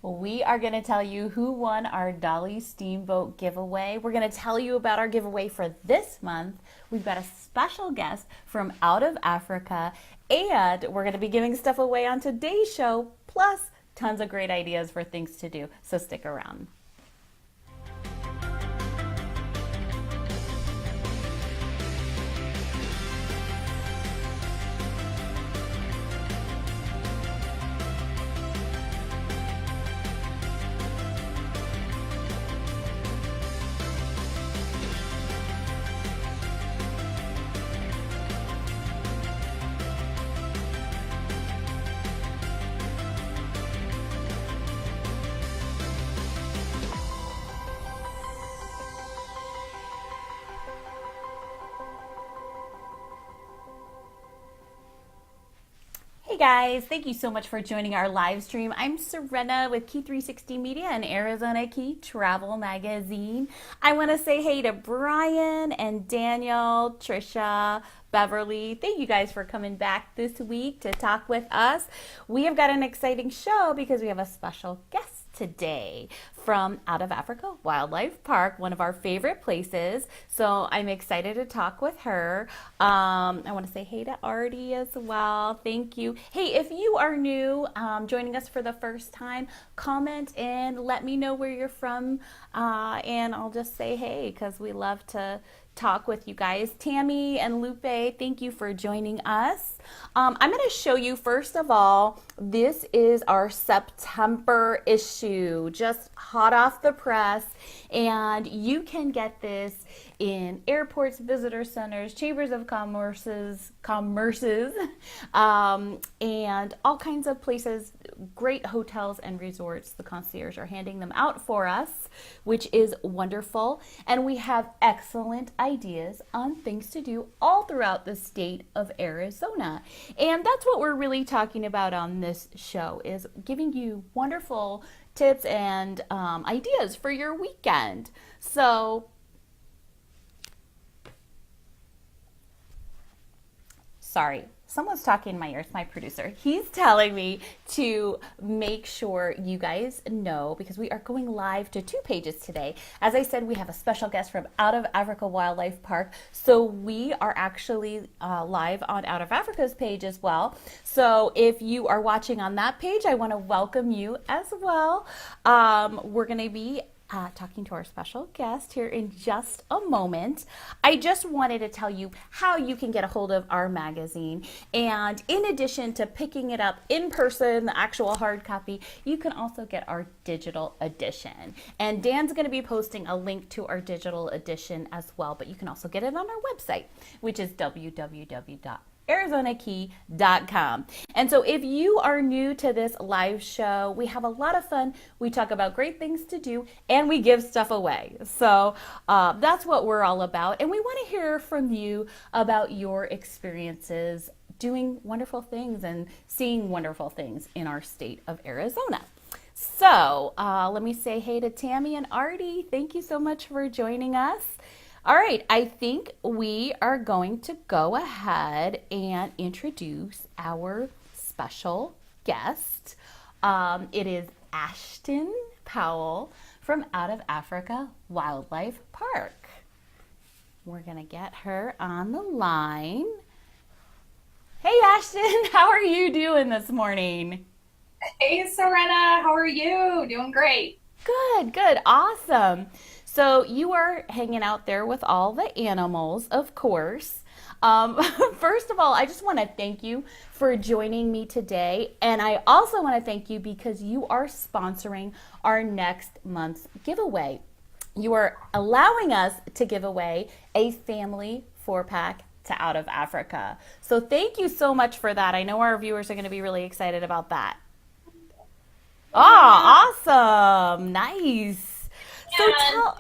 We are going to tell you who won our Dolly Steamboat giveaway. We're going to tell you about our giveaway for this month. We've got a special guest from out of Africa, and we're going to be giving stuff away on today's show, plus tons of great ideas for things to do. So stick around. Hey guys, thank you so much for joining our live stream. I'm Serena with Key 360 Media and Arizona Key Travel Magazine. I want to say hey to Brian and Daniel, Trisha, Beverly. Thank you guys for coming back this week to talk with us. We have got an exciting show because we have a special guest today from Out of Africa Wildlife Park, one of our favorite places. So I'm excited to talk with her. I want to say hey to Artie as well. Thank you. Hey, if you are new, joining us for the first time, comment and let me know where you're from, and I'll just say hey because we love to talk with you guys. Tammy and Lupe, thank you for joining us. I'm going to show you, first of all, this is our September issue, just hot off the press, and you can get this in airports, visitor centers, chambers of commerces, and all kinds of places, great hotels and resorts. The concierge are handing them out for us, which is wonderful. And we have excellent ideas on things to do all throughout the state of Arizona. And that's what we're really talking about on this show, is giving you wonderful tips and ideas for your weekend. So sorry, someone's talking in my ear. It's my producer. He's telling me to make sure you guys know, because we are going live to 2 pages today. As I said, we have a special guest from Out of Africa Wildlife Park. So we are actually live on Out of Africa's page as well. So if you are watching on that page, I want to welcome you as well. We're going to be talking to our special guest here in just a moment. I just wanted to tell you how you can get a hold of our magazine. And in addition to picking it up in person, the actual hard copy, you can also get our digital edition. And Dan's going to be posting a link to our digital edition as well, but you can also get it on our website, which is www.arizonakey.com. And so if you are new to this live show, we have a lot of fun. We talk about great things to do and we give stuff away. So that's what we're all about. And we want to hear from you about your experiences doing wonderful things and seeing wonderful things in our state of Arizona. So let me say hey to Tammy and Artie. Thank you so much for joining us. All right, I think we are going to go ahead and introduce our special guest. It is Ashton Powell from Out of Africa Wildlife Park. We're going to get her on the line. Hey, Ashton, how are you doing this morning? Hey, Serena, how are you? Doing great. Good, awesome. So you are hanging out there with all the animals, of course. First of all, I just want to thank you for joining me today. And I also want to thank you because you are sponsoring our next month's giveaway. You are allowing us to give away a family 4-pack to Out of Africa. So thank you so much for that. I know our viewers are going to be really excited about that. Oh, awesome. Nice. So tell,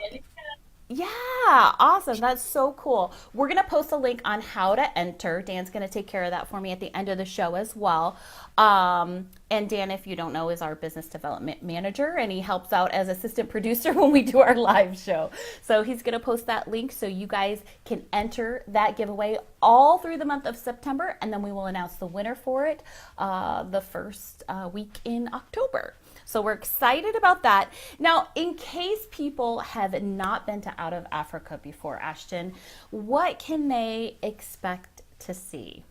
yeah, awesome. That's so cool. We're going to post a link on how to enter. Dan's going to take care of that for me at the end of the show as well. And Dan, if you don't know, is our business development manager, and he helps out as assistant producer when we do our live show. So he's going to post that link so you guys can enter that giveaway. all through the month of September, and then we will announce the winner for it the first week in October. So we're excited about that. Now, in case people have not been to Out of Africa before, Ashton, what can they expect to see?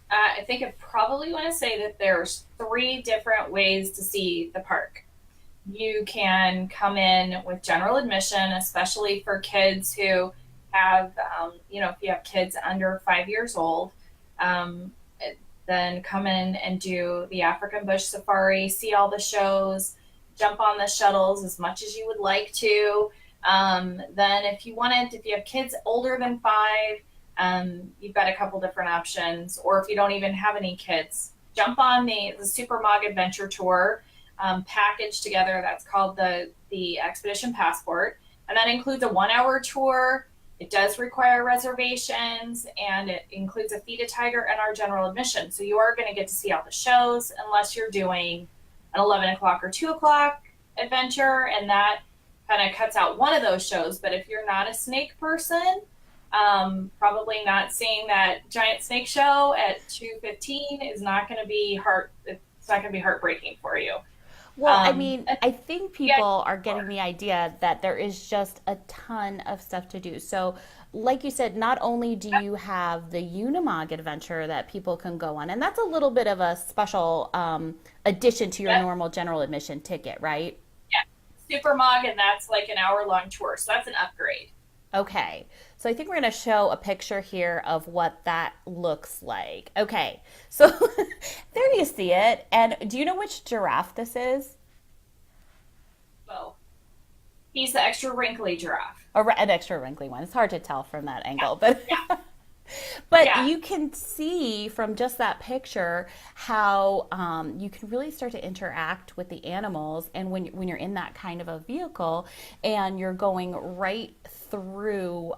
I think I probably want to say that there's three different ways to see the park. You can come in with general admission, especially for kids who have, if you have kids under 5 years old, um, then come in and do the African Bush Safari, see all the shows, jump on the shuttles as much as you would like to. Then if you have kids older than 5, you've got a couple different options. Or if you don't even have any kids, jump on the Super Mog Adventure Tour package together. That's called the Expedition Passport. And that includes a 1-hour tour. It does require reservations, and it includes a feed a tiger and our general admission. So you are going to get to see all the shows unless you're doing an 11 o'clock or 2 o'clock adventure, and that kind of cuts out one of those shows. But if you're not a snake person, probably not seeing that giant snake show at 2:15 is not going to be it's not going to be heartbreaking for you. Well, I mean, I think people are getting the idea that there is just a ton of stuff to do. So, like you said, not only do you have the Unimog adventure that people can go on, and that's a little bit of a special addition to your normal general admission ticket, right? Yeah, Super Mog, and that's like an hour-long tour, so that's an upgrade. Okay, so I think we're going to show a picture here of what that looks like. Okay, so there you see it. And do you know which giraffe this is? Well, he's the extra wrinkly giraffe. An extra wrinkly one. It's hard to tell from that angle, but you can see from just that picture how you can really start to interact with the animals. And when you're in that kind of a vehicle and you're going right through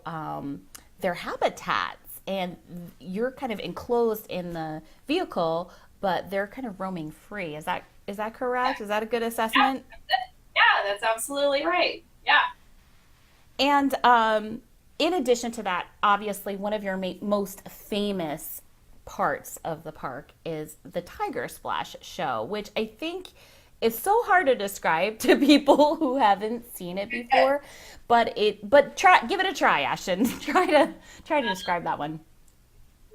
their habitats, and you're kind of enclosed in the vehicle, but they're kind of roaming free. Is that correct? Is that a good assessment? Yeah, that's absolutely right. Yeah. And in addition to that, obviously, one of your most famous parts of the park is the Tiger Splash show, which I think is so hard to describe to people who haven't seen it before. But give it a try, Ashton. try to describe that one.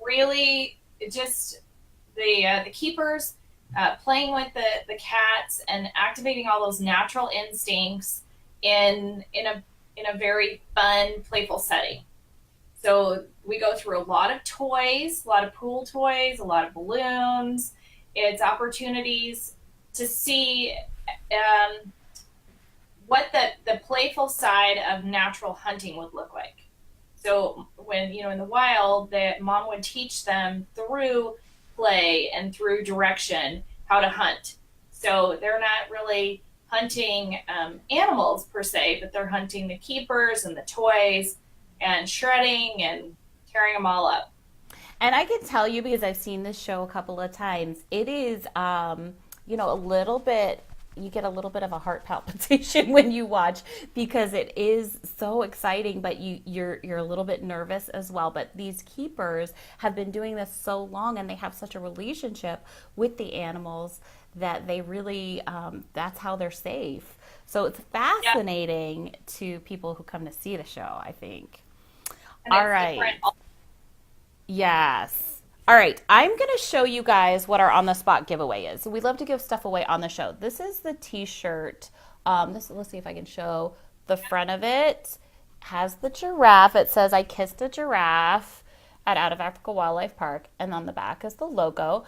Really, just the keepers playing with the cats and activating all those natural instincts in a very fun, playful setting. So we go through a lot of toys, a lot of pool toys, a lot of balloons. It's opportunities to see what the playful side of natural hunting would look like. So when, in the wild, the mom would teach them through play and through direction how to hunt. So they're not really hunting animals per se, but they're hunting the keepers and the toys and shredding and tearing them all up. And I can tell you, because I've seen this show a couple of times, it is, a little bit, you get a little bit of a heart palpitation when you watch, because it is so exciting, but you're a little bit nervous as well. But these keepers have been doing this so long, and they have such a relationship with the animals that they really, that's how they're safe. So it's fascinating to people who come to see the show, I think. All right. Yes. All right. I'm going to show you guys what our on the spot giveaway is. We love to give stuff away on the show. This is the t-shirt. Let's see if I can show the front of it. Has the giraffe. It says, "I kissed a giraffe at Out of Africa Wildlife Park." And on the back is the logo.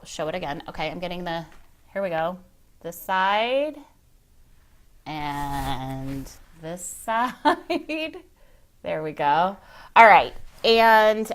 Show it again. Okay. I'm getting here we go. This side and this side. There we go. All right. And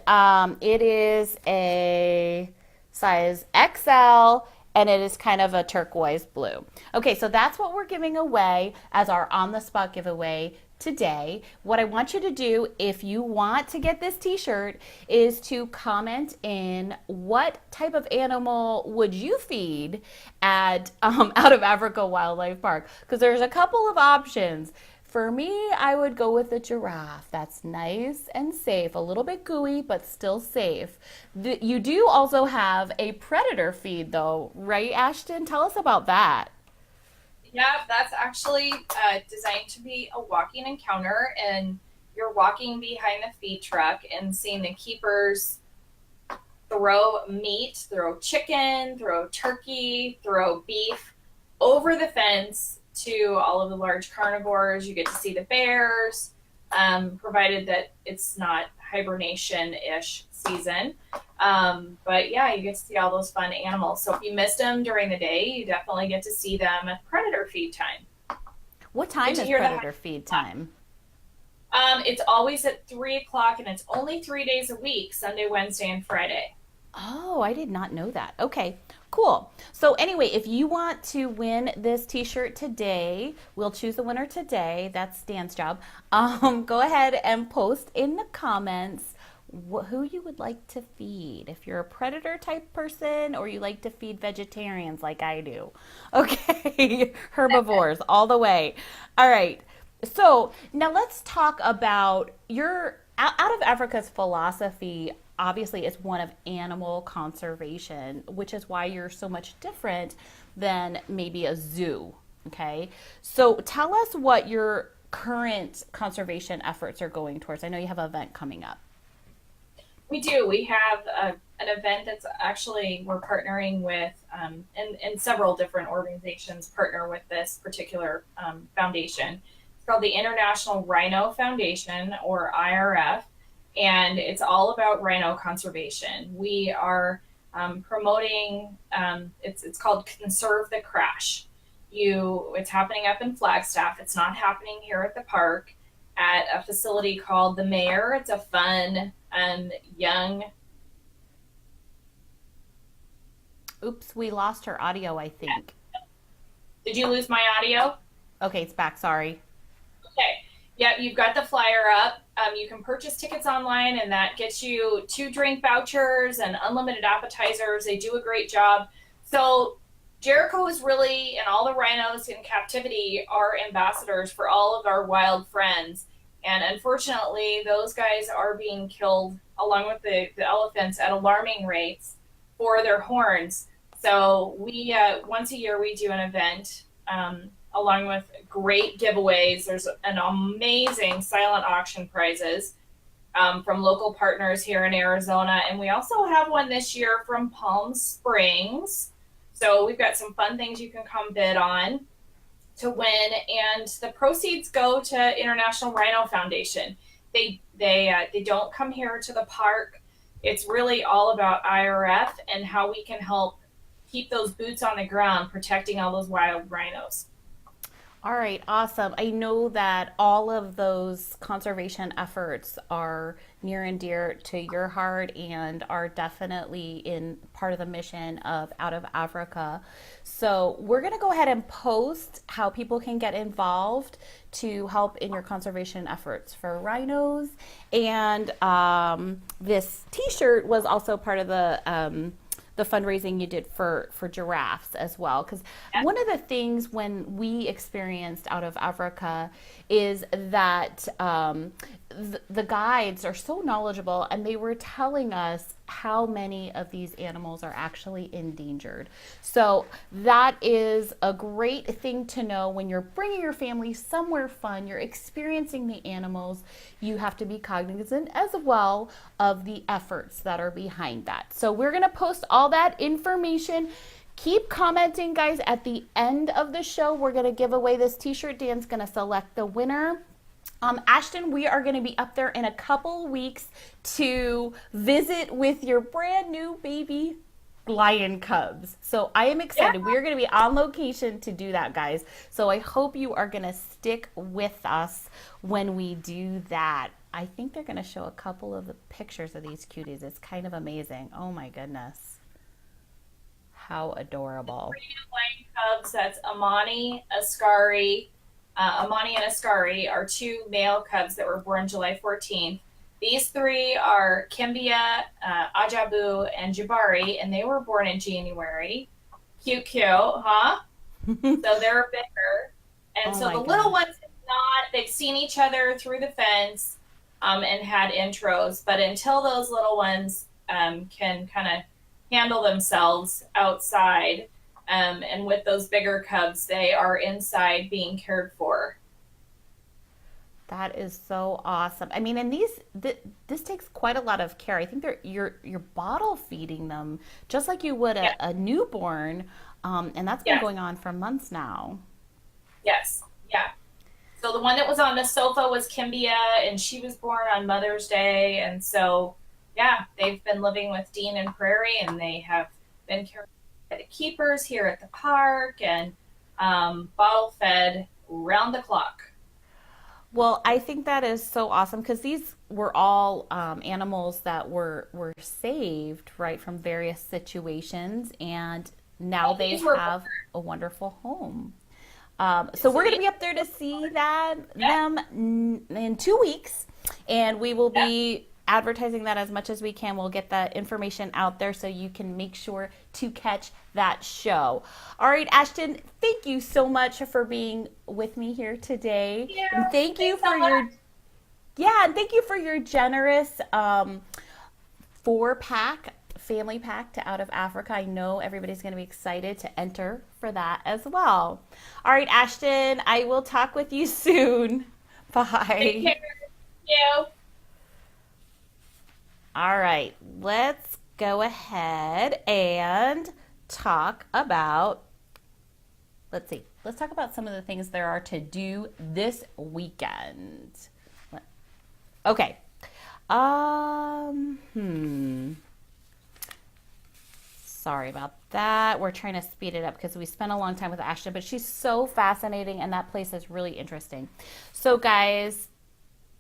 it is a size XL, and it is kind of a turquoise blue. Okay, so that's what we're giving away as our on-the-spot giveaway today. What I want you to do, if you want to get this t-shirt, is to comment in what type of animal would you feed at Out of Africa Wildlife Park, because there's a couple of options. For me, I would go with the giraffe. That's nice and safe. A little bit gooey, but still safe. You do also have a predator feed, though, right, Ashton? Tell us about that. Yeah, that's actually designed to be a walking encounter, and you're walking behind the feed truck and seeing the keepers throw meat, throw chicken, throw turkey, throw beef over the fence to all of the large carnivores. You get to see the bears, provided that it's not hibernation ish season. But yeah, you get to see all those fun animals. So if you missed them during the day, you definitely get to see them at predator feed time. What time is predator feed time? It's always at 3 o'clock, and it's only 3 days a week: Sunday, Wednesday, and Friday. Oh, I did not know that. Okay, cool. So anyway, if you want to win this t-shirt today, we'll choose the winner today. That's Dan's job. Go ahead and post in the comments who you would like to feed. If you're a predator type person or you like to feed vegetarians like I do. Okay, herbivores all the way. All right. So now let's talk about your out of Africa's philosophy. Obviously, it's one of animal conservation, which is why you're so much different than maybe a zoo. Okay, so tell us what your current conservation efforts are going towards. I know you have an event coming up. We do. We have an event that's actually we're partnering with, and several different organizations partner with this particular foundation. It's called the International Rhino Foundation, or IRF, and it's all about rhino conservation. We are promoting. It's called Conserve the Crash. It's happening up in Flagstaff. It's not happening here at the park, at a facility called the Mayor. It's a fun and young. Oops, we lost her audio, I think. Did you lose my audio? Okay, it's back. Sorry. Okay. Yeah, you've got the flyer up. You can purchase tickets online, and that gets you 2 drink vouchers and unlimited appetizers. They do a great job. So Jericho is really, and all the rhinos in captivity are ambassadors for all of our wild friends. And unfortunately, those guys are being killed along with the elephants at alarming rates for their horns. So we once a year we do an event along with great giveaways. There's an amazing silent auction prizes from local partners here in Arizona, and we also have one this year from Palm Springs. So we've got some fun things you can come bid on to win, and the proceeds go to International Rhino Foundation. They don't come here to the park. It's really all about IRF and how we can help keep those boots on the ground, protecting all those wild rhinos. All right, awesome. I know that all of those conservation efforts are near and dear to your heart and are definitely in part of the mission of Out of Africa. So we're going to go ahead and post how people can get involved to help in your conservation efforts for rhinos. And this t-shirt was also part of the fundraising you did for giraffes as well. Because one of the things when we experienced Out of Africa is that the guides are so knowledgeable, and they were telling us how many of these animals are actually endangered. So that is a great thing to know when you're bringing your family somewhere fun, you're experiencing the animals. You have to be cognizant as well of the efforts that are behind that. So we're going to post all that information. Keep commenting, guys. At the end of the show, we're going to give away this t-shirt. Dan's going to select the winner. Ashton, we are going to be up there in a couple weeks to visit with your brand new baby lion cubs. So I am excited. Yeah. We're going to be on location to do that, guys. So I hope you are going to stick with us when we do that. I think they're going to show a couple of the pictures of these cuties. It's kind of amazing. Oh my goodness. How adorable. Lion cubs, that's Amani, Ascari. Amani and Ascari are 2 male cubs that were born July 14th. These 3 are Kimbia, Ajabu, and Jabari, and they were born in January. Cute, huh? So they're bigger. And so the little ones have not they've seen each other through the fence and had intros. But until those little ones can kind of handle themselves outside, and with those bigger cubs, they are inside being cared for. That is so awesome. I mean, and this takes quite a lot of care. I think you're bottle feeding them just like you would Yeah. a newborn, and that's been Yes. going on for months now. Yes. Yeah. So the one that was on the sofa was Kimbia, and she was born on Mother's Day. And so, yeah, they've been living with Dean and Prairie, and they have been cared by the keepers here at the park and bottle fed round the clock. Well, I think that is so awesome because these were all animals that were saved right from various situations, and now And they these were, have a wonderful home. So so we're going these, to be up there to see that yeah, them in 2 weeks, and we will yeah, be advertising that as much as we can. We'll get that information out there so you can make sure to catch that show. All right, Ashton, thank you so much for being with me here today, and yeah. thank you Thanks for so much. your and thank you for your generous 4-pack family pack to Out of Africa. I know everybody's going to be excited to enter for that as well. All right, Ashton, I will talk with you soon. Take Bye. care. You. All right, let's go ahead and talk about, let's talk about some of the things there are to do this weekend. Okay. Um, hmm. Sorry about that. We're trying to speed it up because we spent a long time with Ashton, but she's so fascinating and that place is really interesting. So, guys,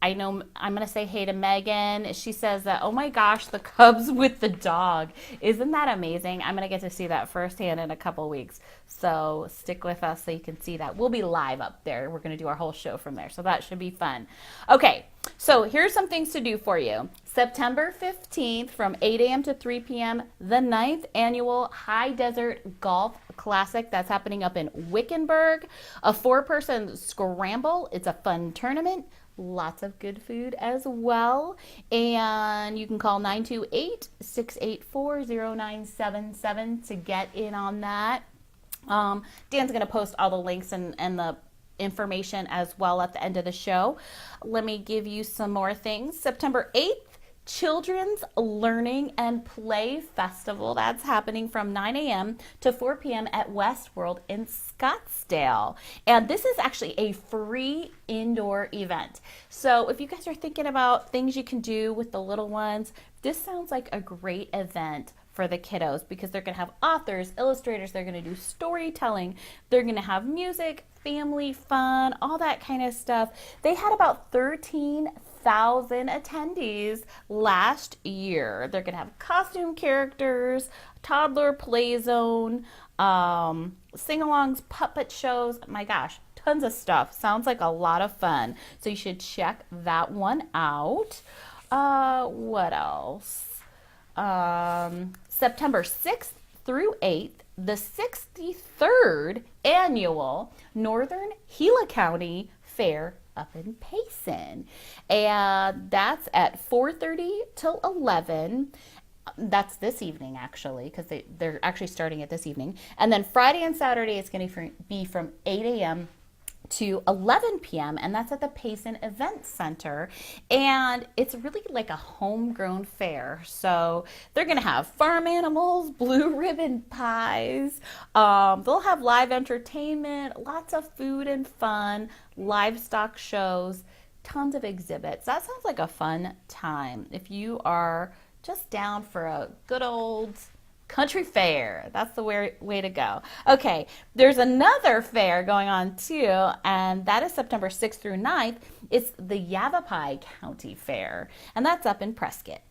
I know I'm going to say hey to Megan. She says that, oh my gosh, the Cubs with the dog. Isn't that amazing? I'm going to get to see that firsthand in a couple weeks. So stick with us so you can see that. We'll be live up there. We're going to do our whole show from there. So that should be fun. Okay, so here's some things to do for you. September 15th from 8 a.m. to 3 p.m., the 9th annual High Desert Golf Classic. That's happening up in Wickenburg. A 4-person scramble. It's a fun tournament. Lots of good food as well. And you can call 928-684-0977 to get in on that. Dan's going to post all the links and the information as well at the end of the show. Let me give you some more things. September 8th, Children's Learning and Play Festival. That's happening from 9 a.m. to 4 p.m. at Westworld in Scottsdale. And this is actually a free indoor event. So if you guys are thinking about things you can do with the little ones, this sounds like a great event for the kiddos because they're going to have authors, illustrators, they're going to do storytelling, they're going to have music, family fun, all that kind of stuff. They had about 13,000 attendees last year. They're going to have costume characters, toddler play zone, sing-alongs, puppet shows. My gosh, tons of stuff. Sounds like a lot of fun. So you should check that one out. What else? September 6th through 8th, the 63rd annual Northern Gila County Fair up in Payson. And that's at 4:30 till 11. That's this evening, actually, because they're actually starting it this evening. And then Friday and Saturday, it's going to be from 8 a.m. to 11 p.m. and that's at the Payson Event Center, and it's really like a homegrown fair. So they're gonna have farm animals, blue ribbon pies, they'll have live entertainment, lots of food and fun, livestock shows, tons of exhibits. That sounds like a fun time if you are just down for a good old country fair. That's the way to go. Okay, there's another fair going on too, and that is September 6th through 9th. It's the Yavapai County Fair, and that's up in Prescott.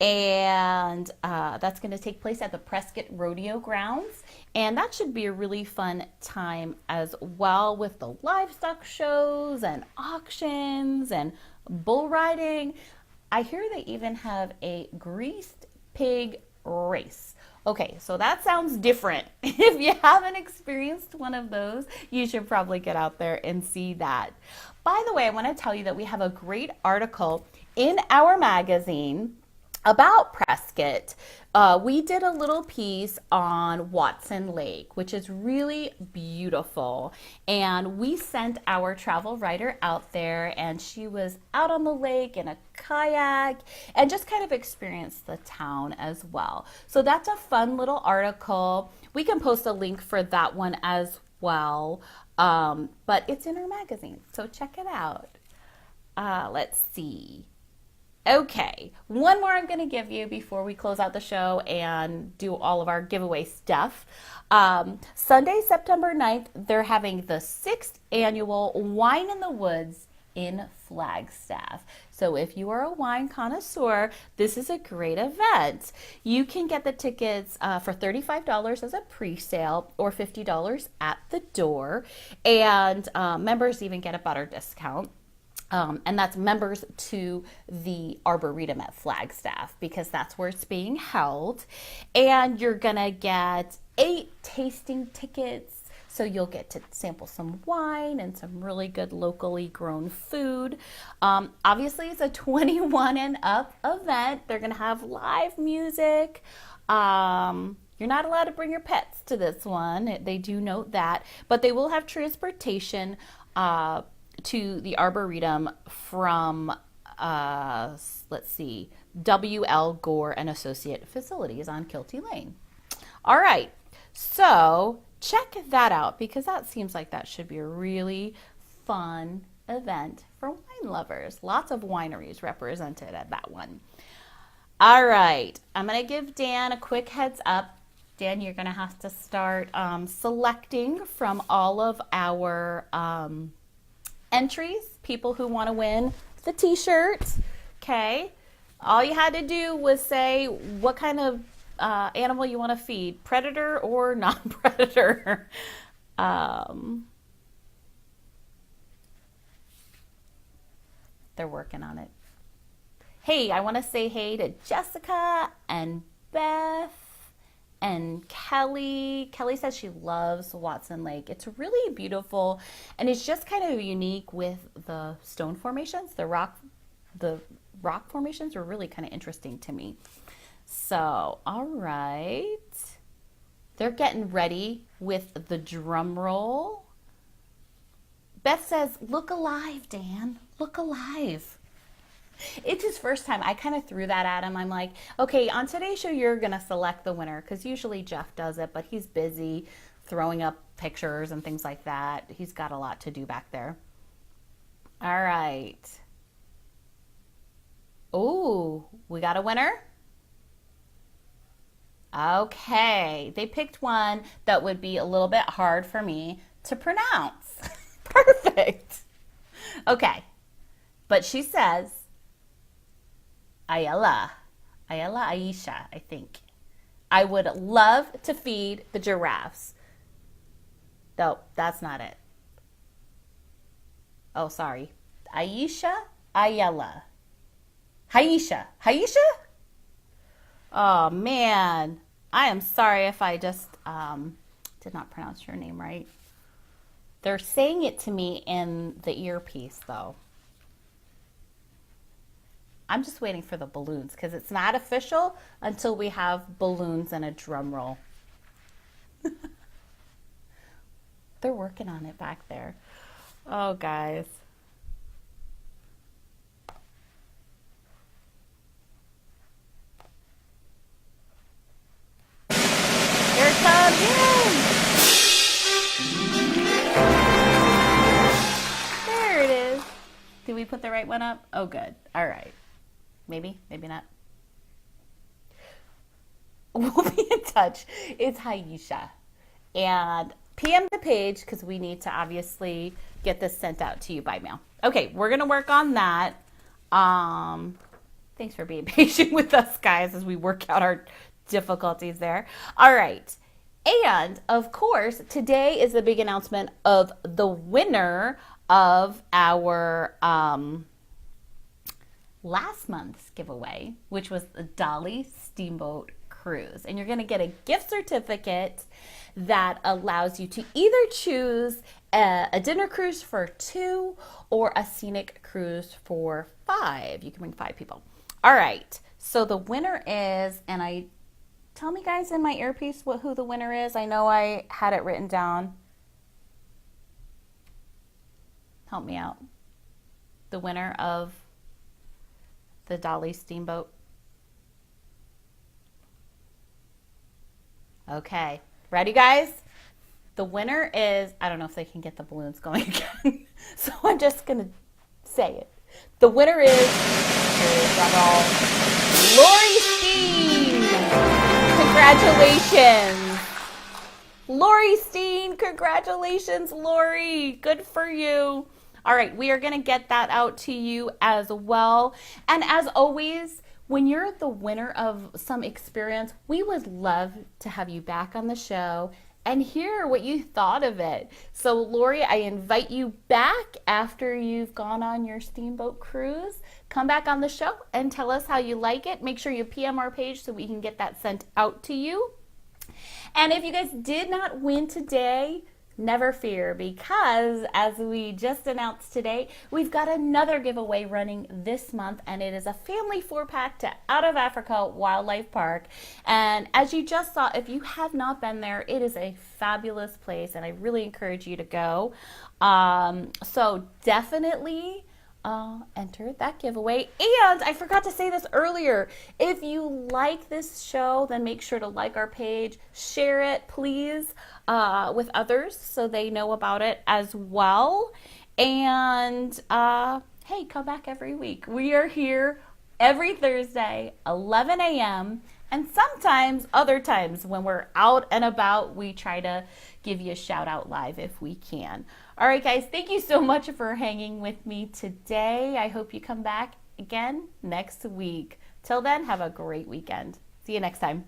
And that's going to take place at the Prescott Rodeo Grounds, and that should be a really fun time as well with the livestock shows and auctions and bull riding. I hear they even have a greased pig race Okay, so that sounds different. If you haven't experienced one of those, you should probably get out there and see that. By the way, I want to tell you that we have a great article in our magazine about Prescott. We did a little piece on Watson Lake, which is really beautiful. And we sent our travel writer out there, and she was out on the lake in a kayak and just kind of experienced the town as well. So that's a fun little article. We can post a link for that one as well. But it's in our magazine, so check it out. Let's see. Okay, one more I'm going to give you before we close out the show and do all of our giveaway stuff. Sunday, September 9th, they're having the 6th annual Wine in the Woods in Flagstaff. So if you are a wine connoisseur, this is a great event. You can get the tickets for $35 as a pre-sale or $50 at the door. And members even get a butter discount. And that's members to the Arboretum at Flagstaff, because that's where it's being held. And you're gonna get 8 tasting tickets. So you'll get to sample some wine and some really good locally grown food. Obviously, it's a 21 and up event. They're gonna have live music. You're not allowed to bring your pets to this one. They do note that, but they will have transportation to the Arboretum from, let's see, W.L. Gore and Associate Facilities on Kilty Lane. All right, so check that out, because that seems like that should be a really fun event for wine lovers. Lots of wineries represented at that one. All right, I'm going to give Dan a quick heads up. Dan, you're going to have to start selecting from all of our entries, people who want to win the t-shirt. Okay, all you had to do was say what kind of animal you want to feed, predator or non-predator. They're working on it. Hey, I want to say hey to Jessica and Beth and Kelly. Kelly says she loves Watson Lake. It's really beautiful, and it's just kind of unique with the stone formations. The rock formations are really kind of interesting to me. So, all right. They're getting ready with the drum roll. Beth says, "Look alive, Dan. Look alive." It's his first time. I kind of threw that at him. I'm like, okay, on today's show, you're going to select the winner, because usually Jeff does it, but he's busy throwing up pictures and things like that. He's got a lot to do back there. All right. Oh, we got a winner? Okay. They picked one that would be a little bit hard for me to pronounce. Perfect. Okay. But she says, Ayala, Aisha, I think. I would love to feed the giraffes. No, that's not it. Oh, sorry. Aisha, Ayala. Haisha. Oh, man. I am sorry if I just did not pronounce your name right. They're saying it to me in the earpiece, though. I'm just waiting for the balloons, because it's not official until we have balloons and a drum roll. They're working on it back there. Oh, guys. Here it comes. Yay! There it is. Did we put the right one up? Oh, good. All right. Maybe not. We'll be in touch. It's Haisha. And PM the page, because we need to obviously get this sent out to you by mail. Okay, we're going to work on that. Thanks for being patient with us, guys, as we work out our difficulties there. All right. And, of course, today is the big announcement of the winner of our last month's giveaway, which was the Dolly Steamboat cruise. And you're going to get a gift certificate that allows you to either choose a dinner cruise for 2 or a scenic cruise for 5. You can bring 5 people. All right. So the winner is, and tell me guys in my earpiece who the winner is. I know I had it written down. Help me out. The winner of the Dolly Steamboat. Okay. Ready, guys? The winner is, I don't know if they can get the balloons going again, so I'm just going to say it. The winner is, Lori Steen. Congratulations. Lori Steen, congratulations, Lori. Good for you. All right, we are going to get that out to you as well. And as always, when you're the winner of some experience, we would love to have you back on the show and hear what you thought of it. So Lori, I invite you back after you've gone on your steamboat cruise. Come back on the show and tell us how you like it. Make sure you PM our page so we can get that sent out to you. And if you guys did not win today, never fear, because as we just announced today, we've got another giveaway running this month, and it is a family 4-pack to Out of Africa Wildlife Park. And as you just saw, if you have not been there, it is a fabulous place, and I really encourage you to go. So definitely enter that giveaway. And I forgot to say this earlier. If you like this show, then make sure to like our page, share it, please, with others so they know about it as well. And hey, come back every week. We are here every Thursday, 11 a.m. And sometimes, other times, when we're out and about, we try to give you a shout out live if we can. All right, guys, thank you so much for hanging with me today. I hope you come back again next week. Till then, have a great weekend. See you next time.